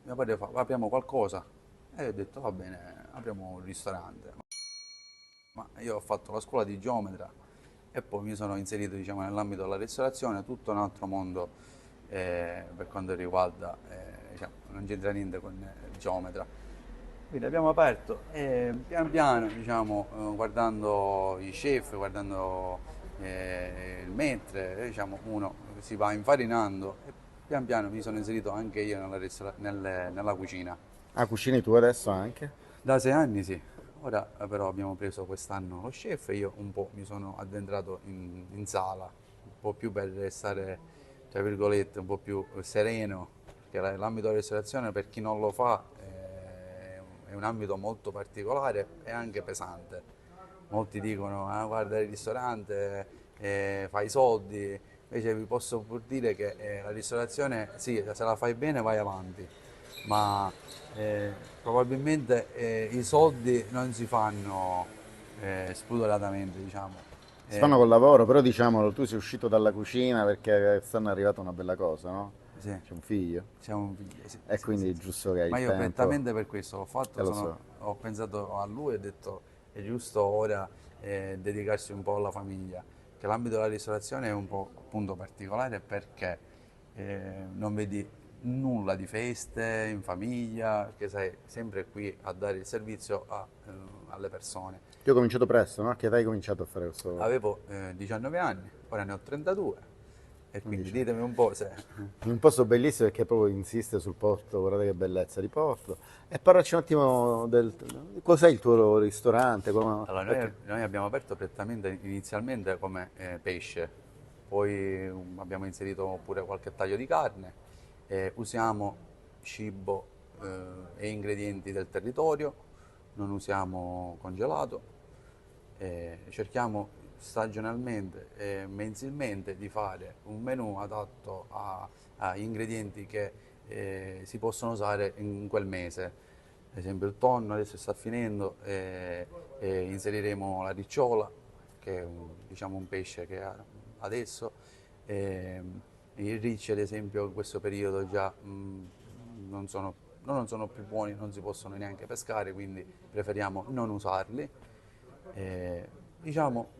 mio padre fa, apriamo qualcosa. E io ho detto, va bene, apriamo un ristorante. Ma io ho fatto la scuola di geometra e poi mi sono inserito, diciamo, nell'ambito della ristorazione, tutto un altro mondo per quanto riguarda, diciamo, non c'entra niente con il geometra. Quindi abbiamo aperto e pian piano, diciamo, guardando i chef, guardando il maître, diciamo, uno si va infarinando e pian piano mi sono inserito anche io nella cucina. Ah, cucini tu adesso anche? Da 6 anni sì, ora però abbiamo preso quest'anno lo chef e io un po' mi sono addentrato in sala, un po' più per restare, tra virgolette, un po' più sereno, perché l'ambito della ristorazione per chi non lo fa è un ambito molto particolare e anche pesante. Molti dicono, ah, guarda il ristorante, fai i soldi, invece vi posso pur dire che la ristorazione, sì, se la fai bene vai avanti, ma probabilmente i soldi non si fanno spudoratamente, diciamo. Si fanno col lavoro, però diciamolo, tu sei uscito dalla cucina perché quest'anno è arrivata una bella cosa, no? Sì, C'è un figlio. siamo figli, sì, E sì, sì, quindi è sì. giusto che hai Ma il io tempo. prettamente per questo l'ho fatto, Lo so. ho pensato a lui e ho detto è giusto ora dedicarsi un po' alla famiglia, che l'ambito della ristorazione è un po' appunto particolare perché non vedi nulla di feste in famiglia, perché sei sempre qui a dare il servizio alle persone. Io ho cominciato presto, no? Che età hai cominciato a fare questo lavoro? Avevo 19 anni, ora ne ho 32 e quindi Diciamo. ditemi un po' se... In un posto bellissimo perché proprio insiste sul porto, guardate che bellezza di porto. E parlaci un attimo del... Cos'è il tuo ristorante? Allora, Perché noi abbiamo aperto prettamente inizialmente come pesce, poi abbiamo inserito pure qualche taglio di carne, usiamo cibo e ingredienti del territorio, non usiamo congelato, cerchiamo stagionalmente e mensilmente di fare un menù adatto agli ingredienti che si possono usare in quel mese. Ad esempio il tonno adesso sta finendo e inseriremo la ricciola, che è diciamo un pesce che ha adesso. E, i ricci ad esempio in questo periodo già non sono più buoni, non si possono neanche pescare, quindi preferiamo non usarli. E, diciamo,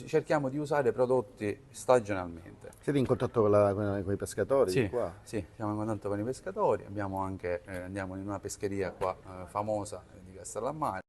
cerchiamo di usare prodotti stagionalmente. siete in contatto con i pescatori di Sì, qua? sì, siamo in contatto con i pescatori, abbiamo anche, andiamo in una pescheria qua famosa di Castellammare.